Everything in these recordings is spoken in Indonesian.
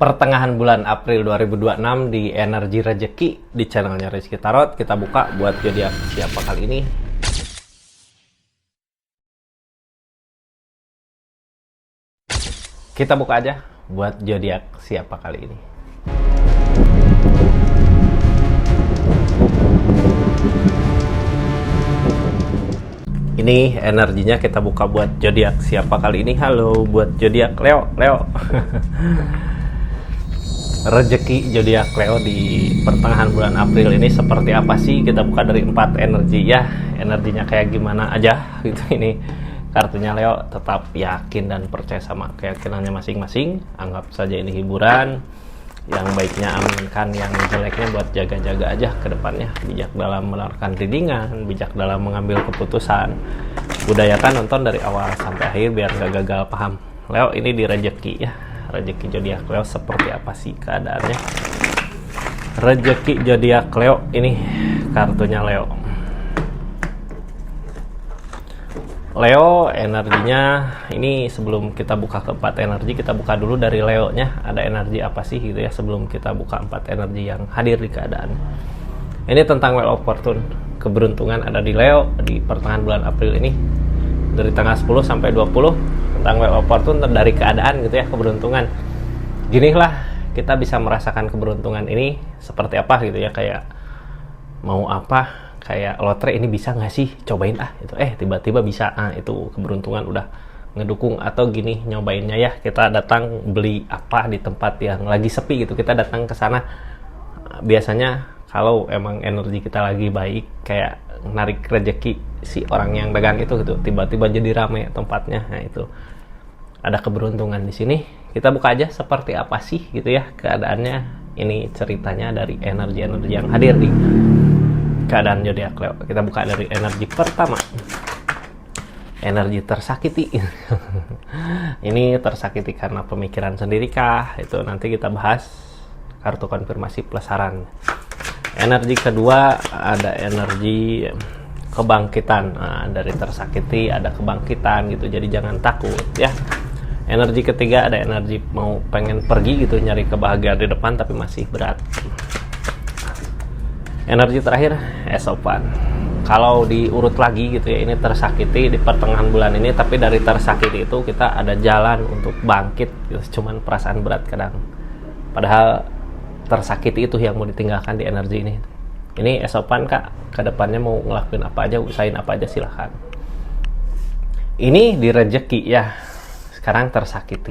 pertengahan bulan April 2026 di Energi Rezeki di channelnya Rizky Tarot. Kita buka buat zodiak siapa kali ini. Kita buka aja buat zodiak siapa kali ini. Ini energinya kita buka buat zodiak siapa kali ini. Halo buat zodiak Leo. Rezeki zodiak Leo di pertengahan bulan April ini seperti apa sih? Kita buka dari 4 energi ya. Energinya kayak gimana aja gitu. Ini kartunya Leo, tetap yakin dan percaya sama keyakinannya masing-masing. Anggap saja ini hiburan. Yang baiknya aminkan, yang jeleknya buat jaga-jaga aja ke depannya. Bijak dalam melakukan readingan, bijak dalam mengambil keputusan. Budayakan nonton dari awal sampai akhir biar gak gagal paham. Leo ini di rezeki ya. Rezeki zodiak Leo seperti apa sih keadaannya? Rezeki zodiak Leo ini kartunya Leo. Leo energinya ini, sebelum kita buka keempat energi, kita buka dulu dari Leo nya. Ada energi apa sih gitu ya sebelum kita buka 4 energi yang hadir di keadaan. Ini tentang Wheel of Fortune. Keberuntungan ada di Leo di pertengahan bulan April ini. Dari tanggal 10 sampai 20 tentang Wheel of Fortune dari keadaan gitu ya, keberuntungan. Ginilah kita bisa merasakan keberuntungan ini seperti apa gitu ya, kayak mau apa, kayak lotre ini bisa nggak sih, cobain itu tiba-tiba bisa, itu keberuntungan udah ngedukung. Atau gini nyobainnya ya, kita datang beli apa di tempat yang lagi sepi gitu, kita datang ke sana. Biasanya kalau emang energi kita lagi baik, kayak narik rezeki si orang yang dagang itu gitu, tiba-tiba jadi rame tempatnya. Nah itu ada keberuntungan di sini. Kita buka aja seperti apa sih gitu ya keadaannya. Ini ceritanya dari energi-energi yang hadir di keadaan zodiak Leo. Kita buka dari energi pertama. Energi tersakiti. Ini tersakiti karena pemikiran sendiri kah? Itu nanti kita bahas kartu konfirmasi plus saran. Energi kedua ada energi kebangkitan. Nah, dari tersakiti ada kebangkitan gitu. Jadi jangan takut ya. Energi ketiga ada energi mau pengen pergi gitu, nyari kebahagiaan di depan tapi masih berat. Energi terakhir esopan. Kalau diurut lagi gitu ya, ini tersakiti di pertengahan bulan ini, tapi dari tersakiti itu kita ada jalan untuk bangkit gitu. Cuman perasaan berat kadang. Padahal tersakiti itu yang mau ditinggalkan di energi ini. Ini esopan kak, kedepannya mau ngelakuin apa aja, usahain apa aja silahkan. Ini di rezeki ya. Sekarang tersakiti.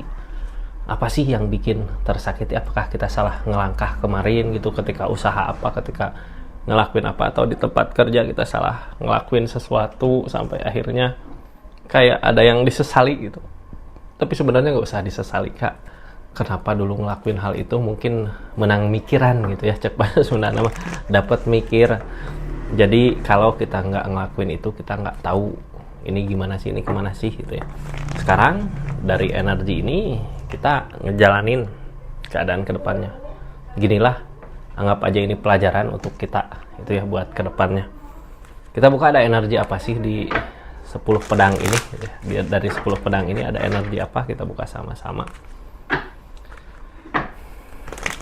Apa sih yang bikin tersakiti? Apakah kita salah ngelangkah kemarin gitu ketika usaha apa, ketika ngelakuin apa, atau di tempat kerja kita salah ngelakuin sesuatu sampai akhirnya kayak ada yang disesali gitu. Tapi sebenarnya nggak usah disesali kak. Kenapa dulu ngelakuin hal itu? Mungkin menang mikiran gitu ya, cek bahasa Sunda nama dapat mikir. Jadi kalau kita nggak ngelakuin itu, kita nggak tahu ini gimana sih, ini kemana sih gitu ya. Sekarang dari energi ini kita ngejalanin keadaan kedepannya. Ginilah, anggap aja ini pelajaran untuk kita itu ya buat kedepannya. Kita buka ada energi apa sih di 10 pedang ini gitu ya. Dari 10 pedang ini ada energi apa, kita buka sama-sama.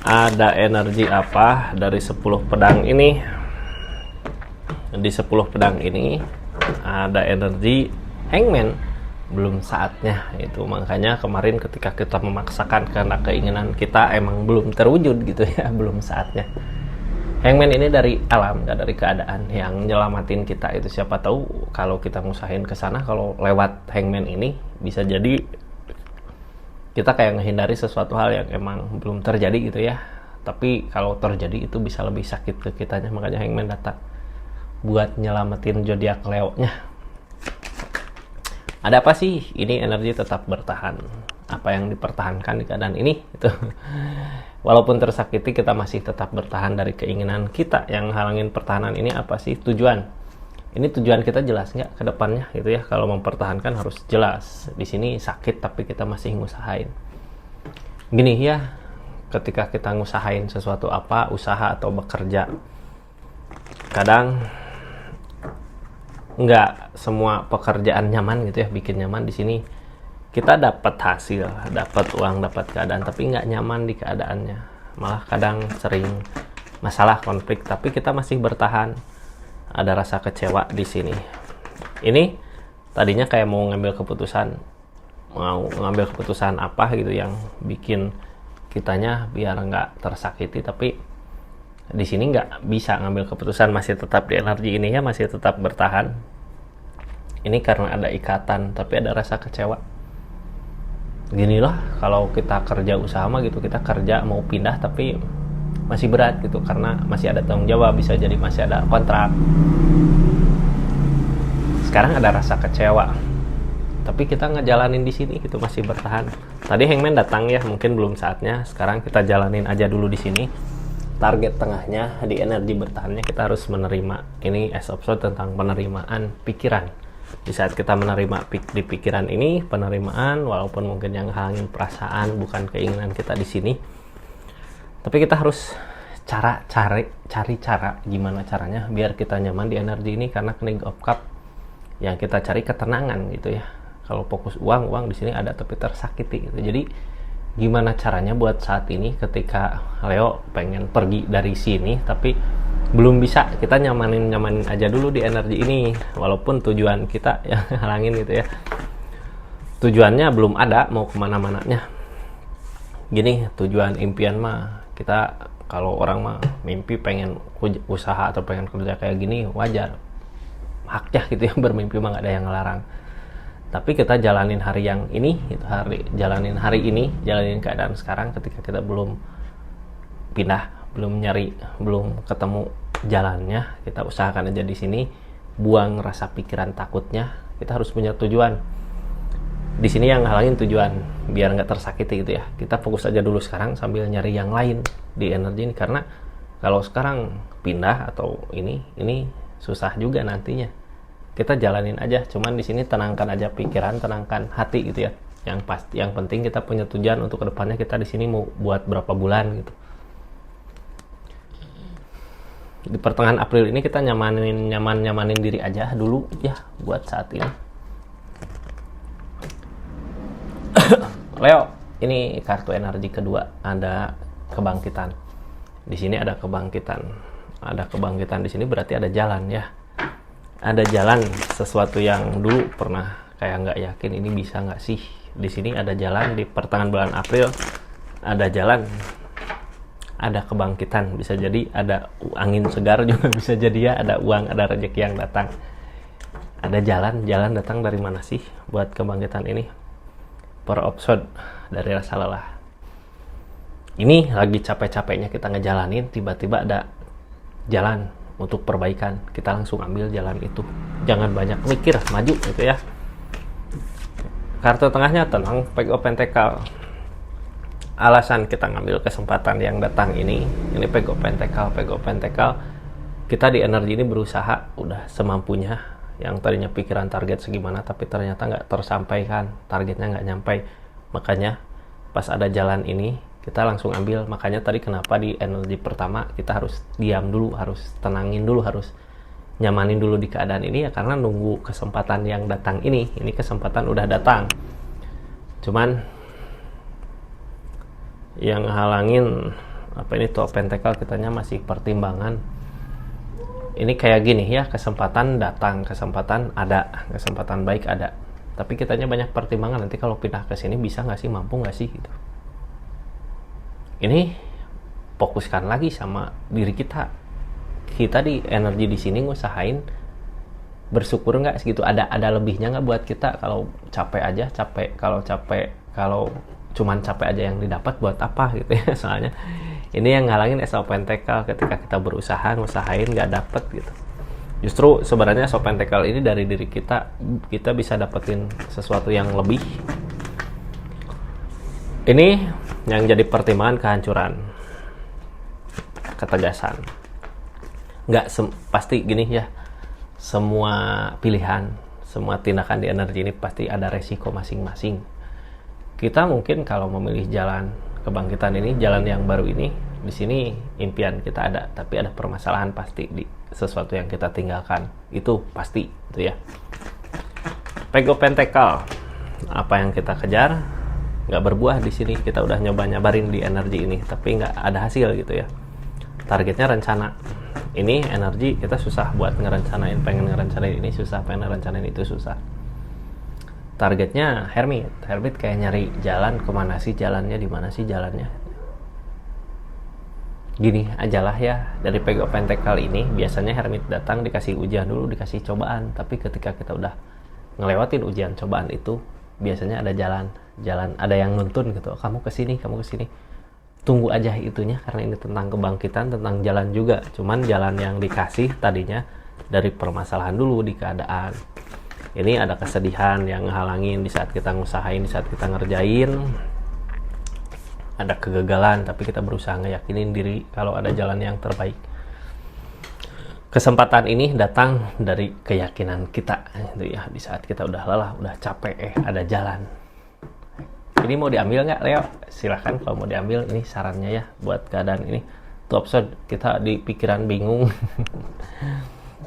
Ada energi apa dari 10 pedang ini? Di 10 pedang ini ada energi Hangman. Belum saatnya itu, makanya kemarin ketika kita memaksakan karena keinginan kita emang belum terwujud gitu ya, belum saatnya. Hangman ini dari alam, gak dari keadaan yang nyelamatin kita. Itu siapa tahu kalau kita ngusahain ke sana, kalau lewat Hangman ini bisa jadi kita kayak menghindari sesuatu hal yang emang belum terjadi gitu ya. Tapi kalau terjadi itu bisa lebih sakit ke kitanya, makanya Hangman datang buat nyelamatin zodiak Leo nya. Ada apa sih? Ini energi tetap bertahan. Apa yang dipertahankan di keadaan ini itu. Walaupun tersakiti, kita masih tetap bertahan dari keinginan kita. Yang halangin pertahanan ini apa sih? Tujuan. Ini tujuan kita jelas nggak ke depannya gitu ya. Kalau mempertahankan harus jelas. Di sini sakit tapi kita masih ngusahain. Gini ya, ketika kita ngusahain sesuatu apa, usaha atau bekerja, kadang nggak semua pekerjaan nyaman gitu ya, bikin nyaman. Di sini kita dapat hasil, dapat uang, dapat keadaan, tapi nggak nyaman di keadaannya, malah kadang sering masalah, konflik, tapi kita masih bertahan. Ada rasa kecewa di sini. Ini tadinya kayak mau ngambil keputusan apa gitu yang bikin kitanya biar nggak tersakiti, tapi di sini nggak bisa ngambil keputusan, masih tetap di energi ini ya, masih tetap bertahan. Ini karena ada ikatan, tapi ada rasa kecewa. Ginilah kalau kita kerja usaha mah gitu, kita kerja mau pindah tapi masih berat gitu, karena masih ada tanggung jawab, bisa jadi masih ada kontrak. Sekarang ada rasa kecewa, tapi kita ngejalanin di sini gitu, masih bertahan. Tadi Hangman datang ya, mungkin belum saatnya. Sekarang kita jalanin aja dulu di sini. Target tengahnya di energi bertahannya kita harus menerima. Ini episode tentang penerimaan pikiran. Di saat kita menerima di pikiran ini, penerimaan, walaupun mungkin yang halangin perasaan bukan keinginan kita di sini, tapi kita harus cari cara gimana caranya biar kita nyaman di energi ini, karena King of Cup yang kita cari ketenangan gitu ya. Kalau fokus uang di sini ada tapi tersakiti gitu. Jadi gimana caranya buat saat ini ketika Leo pengen pergi dari sini tapi belum bisa, kita nyamanin aja dulu di energi ini, walaupun tujuan kita yang halangin gitu ya. Tujuannya belum ada, mau kemana-mananya. Gini, tujuan impian mah, kita kalau orang mah mimpi pengen usaha atau pengen kerja kayak gini, wajar, haknya gitu ya, bermimpi mah gak ada yang ngelarang. Tapi kita jalanin hari yang ini gitu, jalanin keadaan sekarang. Ketika kita belum pindah, belum ketemu jalannya, kita usahakan aja di sini, buang rasa pikiran takutnya. Kita harus punya tujuan. Di sini yang halangin tujuan biar nggak tersakiti gitu ya. Kita fokus aja dulu sekarang sambil nyari yang lain di energi ini, karena kalau sekarang pindah atau ini susah juga nantinya. Kita jalanin aja, cuman di sini tenangkan aja pikiran, tenangkan hati gitu ya. Yang penting kita punya tujuan untuk kedepannya, kita di sini mau buat berapa bulan gitu. Di pertengahan April ini kita nyamanin diri aja dulu ya buat saat ini. Leo, ini kartu energi kedua, ada kebangkitan. Di sini ada kebangkitan. Ada kebangkitan di sini berarti ada jalan ya. Ada jalan, sesuatu yang dulu pernah kayak nggak yakin ini bisa nggak sih. Di sini ada jalan di pertengahan bulan April, ada jalan, ada kebangkitan. Bisa jadi ada angin segar juga bisa jadi ya, ada uang, ada rezeki yang datang. Ada jalan datang dari mana sih buat kebangkitan ini? Per episode dari rasa lelah. Ini lagi capek-capeknya kita ngejalanin, tiba-tiba ada jalan untuk perbaikan, kita langsung ambil jalan itu. Jangan banyak mikir, maju gitu ya. Kartu tengahnya tenang, Page of Pentacles. Alasan kita ngambil kesempatan yang datang ini Page of Pentacles. Kita di energi ini berusaha udah semampunya. Yang tadinya pikiran target segimana, tapi ternyata nggak tersampaikan, targetnya nggak nyampe. Makanya pas ada jalan ini kita langsung ambil. Makanya tadi kenapa di energi pertama kita harus diam dulu, harus tenangin dulu, harus nyamanin dulu di keadaan ini ya, karena nunggu kesempatan yang datang ini kesempatan udah datang, cuman yang halangin Tuh Pentacle kitanya masih pertimbangan. Ini kayak gini ya, kesempatan datang, kesempatan ada, kesempatan baik ada, tapi kitanya banyak pertimbangan. Nanti kalau pindah ke sini bisa nggak sih, mampu nggak sih gitu. Ini fokuskan lagi sama diri kita. Kita di energi di sini ngusahain bersyukur nggak segitu, ada lebihnya nggak buat kita. Kalau capek kalau cuman capek aja yang didapat buat apa gitu ya. Soalnya ini yang ngalangin Ace of Pentacles, ketika kita berusaha ngusahain nggak dapet gitu. Justru sebenarnya Ace of Pentacles ini dari diri kita bisa dapetin sesuatu yang lebih. Ini yang jadi pertimbangan kehancuran, ketegasan. Nggak pasti gini ya, semua pilihan, semua tindakan di energi ini pasti ada resiko masing-masing. Kita mungkin kalau memilih jalan kebangkitan ini, jalan yang baru ini, di sini impian kita ada, tapi ada permasalahan pasti di sesuatu yang kita tinggalkan. Itu pasti itu ya. Page of Pentacles. apa yang kita kejar nggak berbuah di sini. Kita udah nyoba-nyobarin di energi ini, tapi nggak ada hasil gitu ya. Targetnya rencana. Ini energi kita susah buat ngerencanain, pengen ngerencanain ini susah, pengen ngerencanain itu susah. Targetnya hermit kayak nyari jalan, kemana sih jalannya, di mana sih jalannya. Gini ajalah ya, dari Page of Pentacle ini biasanya hermit datang dikasih ujian dulu, dikasih cobaan, tapi ketika kita udah ngelewatin ujian cobaan itu, biasanya ada jalan ada yang nuntun gitu, kamu kesini. Tunggu aja itunya, karena ini tentang kebangkitan, tentang jalan juga. Cuman jalan yang dikasih tadinya dari permasalahan dulu di keadaan. Ini ada kesedihan yang ngehalangin di saat kita ngusahain, di saat kita ngerjain. Ada kegagalan, tapi kita berusaha ngeyakinin diri kalau ada jalan yang terbaik. Kesempatan ini datang dari keyakinan kita, gitu ya. Di saat kita udah lelah, udah capek, ada jalan. Ini mau diambil nggak, Leo? Silahkan kalau mau diambil. Ini sarannya ya buat keadaan ini. Tuh episode kita di pikiran bingung.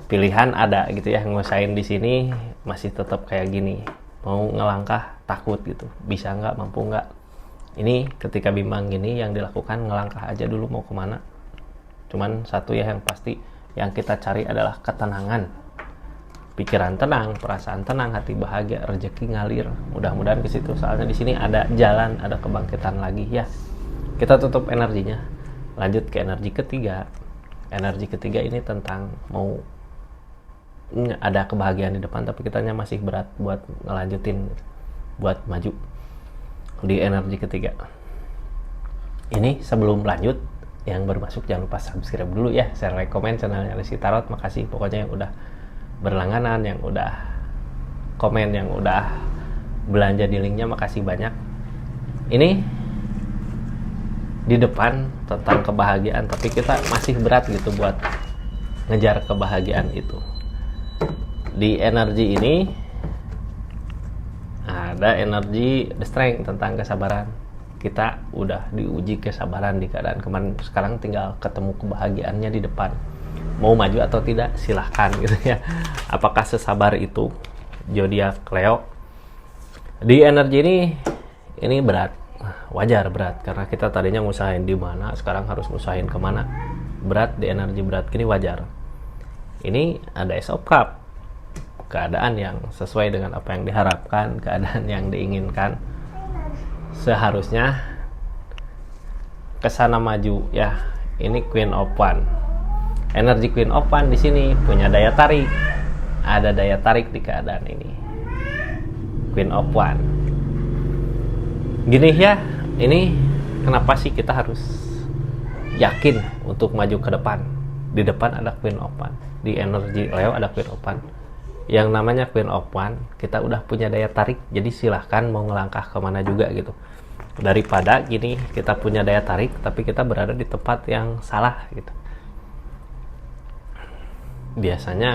Pilihan ada gitu ya, ngusahain di sini masih tetap kayak gini. Mau ngelangkah takut gitu. Bisa nggak, mampu nggak? Ini ketika bimbang gini yang dilakukan ngelangkah aja dulu mau kemana. Cuman satu ya yang pasti, yang kita cari adalah ketenangan. Pikiran tenang, perasaan tenang, hati bahagia, rezeki ngalir. Mudah-mudahan ke situ. Soalnya di sini ada jalan, ada kebangkitan lagi ya. Kita tutup energinya. Lanjut ke energi ketiga. Energi ketiga ini tentang mau ada kebahagiaan di depan, tapi kitanya masih berat buat ngelanjutin, buat maju di energi ketiga. Ini sebelum lanjut, yang baru masuk jangan lupa subscribe dulu ya, share, like, komen channelnya Rizky Tarot. Makasih pokoknya yang udah berlangganan, yang udah komen, yang udah belanja di linknya, makasih banyak. Ini di depan tentang kebahagiaan, tapi kita masih berat gitu buat ngejar kebahagiaan itu. Di energi ini ada energi the strength, tentang kesabaran. Kita udah diuji kesabaran di keadaan kemarin, sekarang tinggal ketemu kebahagiaannya di depan. Mau maju atau tidak silahkan gitu ya. Apakah sesabar itu zodiak Leo? Di energi ini berat, wajar berat, karena kita tadinya ngusahain di mana, sekarang harus ngusahain kemana. Berat di energi berat gini wajar. Ini ada Ace of Cup, keadaan yang sesuai dengan apa yang diharapkan, keadaan yang diinginkan. Seharusnya kesana maju ya. Ini Queen of Wands. Energi Queen of Wands di sini punya daya tarik. Ada daya tarik di keadaan ini. Queen of Wands. Gini ya, ini kenapa sih kita harus yakin untuk maju ke depan? Di depan ada Queen of Wands. Di energi Leo ada Queen of Wands. Yang namanya Queen of Wands, kita udah punya daya tarik. Jadi silahkan mau ngelangkah kemana juga gitu. Daripada gini kita punya daya tarik, tapi kita berada di tempat yang salah gitu. Biasanya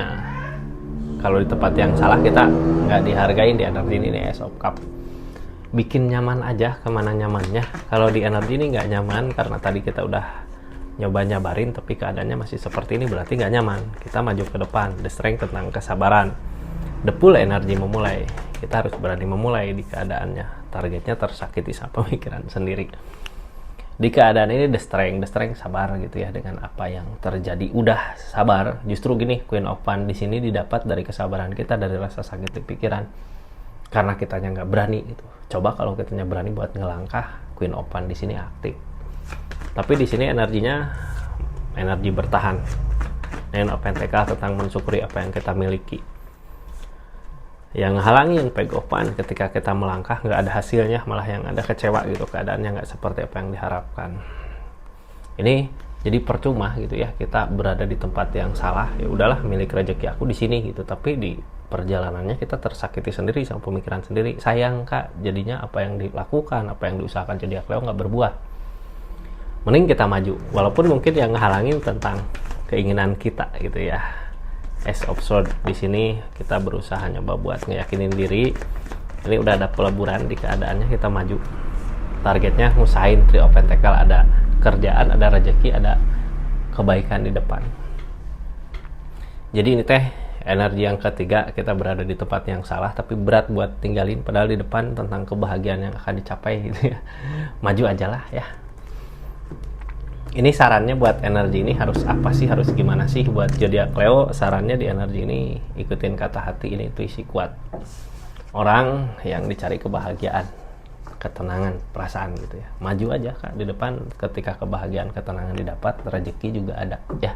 kalau di tempat yang salah kita nggak dihargain di energi ini Ace of Cup. Bikin nyaman aja kemana nyamannya. Kalau di energi ini nggak nyaman karena tadi kita udah nyoba-nyobarin, tapi keadaannya masih seperti ini, berarti nggak nyaman. Kita maju ke depan. The strength tentang kesabaran. The full energi memulai. Kita harus berani memulai di keadaannya. Targetnya tersakiti sama pemikiran sendiri. Di keadaan ini the strength sabar gitu ya dengan apa yang terjadi. Udah sabar. Justru gini, Queen of Wands di sini didapat dari kesabaran kita, dari rasa sakit di pikiran. Karena kitanya nggak berani gitu. Coba kalau kitanya berani buat ngelangkah, Queen of Wands di sini aktif. Tapi di sini energinya energi bertahan. Nine of Pentacles tentang mensyukuri apa yang kita miliki. Yang halangin Page of Wands ketika kita melangkah nggak ada hasilnya, malah yang ada kecewa gitu, keadaannya nggak seperti apa yang diharapkan. Ini jadi percuma gitu ya, kita berada di tempat yang salah. Ya udahlah, milik rezeki aku di sini gitu, tapi di perjalanannya kita tersakiti sendiri sama pemikiran sendiri. Sayang Kak, jadinya apa yang dilakukan, apa yang diusahakan zodiak Leo nggak berbuah. Mending kita maju, walaupun mungkin yang ngehalangin tentang keinginan kita gitu ya. Ace of Swords di sini kita berusaha nyoba buat ngeyakinin diri. Ini udah ada peleburan di keadaannya, kita maju. Targetnya ngusahain Three of Pentacles, ada kerjaan, ada rezeki, ada kebaikan di depan. Jadi ini teh Energi yang ketiga, kita berada di tempat yang salah tapi berat buat tinggalin, padahal di depan tentang kebahagiaan yang akan dicapai gitu ya. Maju aja lah ya. Ini sarannya buat energi ini harus apa sih, harus gimana sih buat zodiak Leo? Sarannya di energi ini ikutin kata hati, ini intuisi kuat. Orang yang dicari kebahagiaan, ketenangan, perasaan gitu ya. Maju aja Kak di depan, ketika kebahagiaan, ketenangan didapat, rezeki juga ada ya.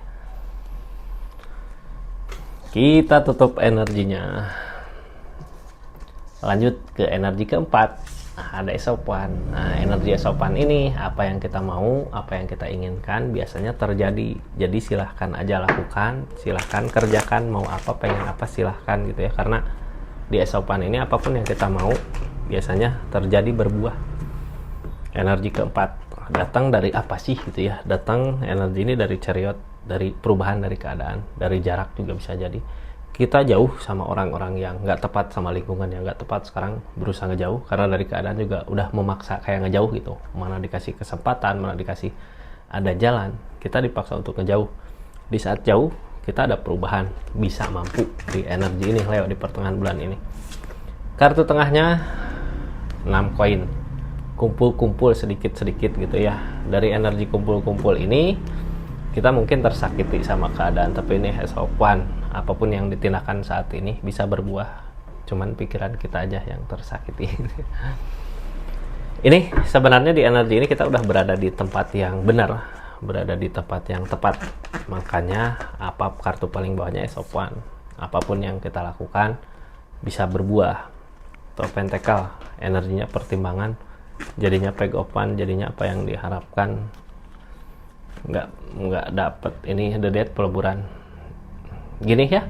Kita tutup energinya. Lanjut ke energi keempat. Nah, ada esopan. Nah, energi esopan ini apa yang kita mau, apa yang kita inginkan biasanya terjadi. Jadi silahkan aja lakukan, silahkan kerjakan, mau apa, pengen apa silahkan gitu ya. Karena di esopan ini apapun yang kita mau biasanya terjadi, berbuah. Energi keempat datang dari apa sih gitu ya. Datang energi ini dari chariot, dari perubahan dari keadaan, dari jarak juga bisa jadi. Kita jauh sama orang-orang yang nggak tepat, sama lingkungan yang nggak tepat, sekarang berusaha ngejauh karena dari keadaan juga udah memaksa kayak ngejauh gitu. Mana dikasih kesempatan, mana dikasih ada jalan, kita dipaksa untuk ngejauh. Di saat jauh kita ada perubahan, bisa mampu di energi ini Leo di pertengahan bulan ini. Kartu tengahnya 6 koin, kumpul-kumpul sedikit-sedikit gitu ya. Dari energi kumpul-kumpul ini kita mungkin tersakiti sama keadaan, tapi ini has hope one. Apapun yang ditindakan saat ini bisa berbuah, cuman pikiran kita aja yang tersakiti. Ini sebenarnya di energi ini kita udah berada di tempat yang benar, berada di tempat yang tepat. Makanya apa kartu paling bawahnya has hope one. Apapun yang kita lakukan bisa berbuah. Top Pentacle energinya pertimbangan, jadinya peg open, jadinya apa yang diharapkan nggak dapet. Ini the death, peleburan gini ya.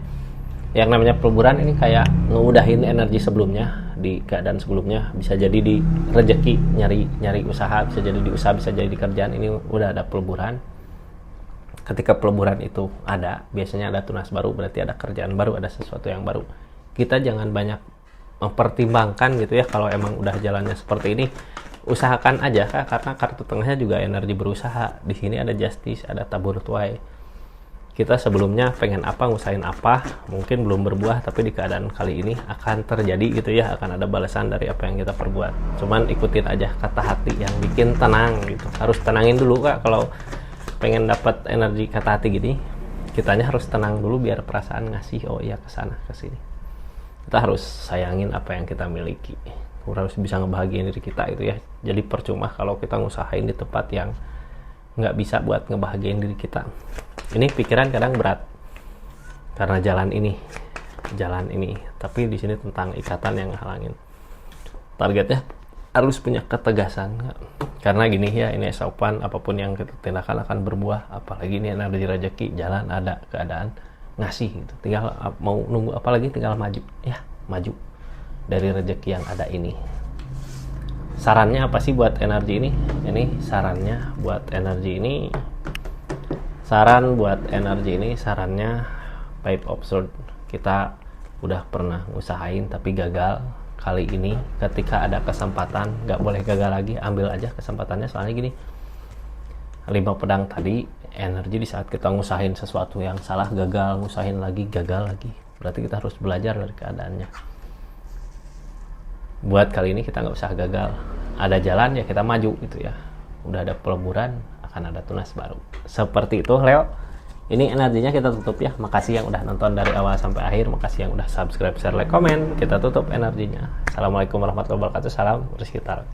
Yang namanya peleburan ini kayak ngeudahin energi sebelumnya, di keadaan sebelumnya. Bisa jadi di rezeki, nyari usaha, bisa jadi di usaha, bisa jadi di kerjaan. Ini udah ada peleburan. Ketika peleburan itu ada, biasanya ada tunas baru, berarti ada kerjaan baru, ada sesuatu yang baru. Kita jangan banyak mempertimbangkan gitu ya. Kalau emang udah jalannya seperti ini, usahakan aja Kak, karena kartu tengahnya juga energi berusaha. Di sini ada justice, ada tabur tuai. Kita sebelumnya pengen apa, ngusahain apa, mungkin belum berbuah, tapi di keadaan kali ini akan terjadi gitu ya, akan ada balasan dari apa yang kita perbuat. Cuman ikutin aja kata hati yang bikin tenang gitu. Harus tenangin dulu Kak, kalau pengen dapat energi kata hati gini, kitanya harus tenang dulu biar perasaan ngasih, oh iya kesana kesini. Kita harus sayangin apa yang kita miliki. Kita harus bisa ngebahagiain diri kita itu ya. Jadi percuma kalau kita ngusahain di tempat yang nggak bisa buat ngebahagiain diri kita. Ini pikiran kadang berat karena jalan ini, tapi di sini tentang ikatan yang halangin. Targetnya harus punya ketegasan, karena gini ya, ini esopan, apapun yang kita tindakan akan berbuah. Apalagi ini energi rezeki, jalan ada, keadaan ngasih gitu. Tinggal mau nunggu apalagi, tinggal maju ya, maju dari rezeki yang ada ini. Sarannya apa sih buat energi ini? Ini sarannya buat energi ini. Sarannya Pipe of Swords. Kita udah pernah usahain tapi gagal. Kali ini ketika ada kesempatan, nggak boleh gagal lagi, ambil aja kesempatannya. Soalnya gini, 5 pedang tadi, energi di saat kita ngusahain sesuatu yang salah, gagal, ngusahain lagi, gagal lagi. Berarti kita harus belajar dari keadaannya. Buat kali ini kita nggak usah gagal, ada jalan ya kita maju gitu ya. Udah ada peleburan, akan ada tunas baru. Seperti itu Leo. Ini energinya kita tutup ya. Makasih yang udah nonton dari awal sampai akhir. Makasih yang udah subscribe, share, like, komen. Kita tutup energinya. Assalamualaikum warahmatullahi wabarakatuh. Salam bersekitar.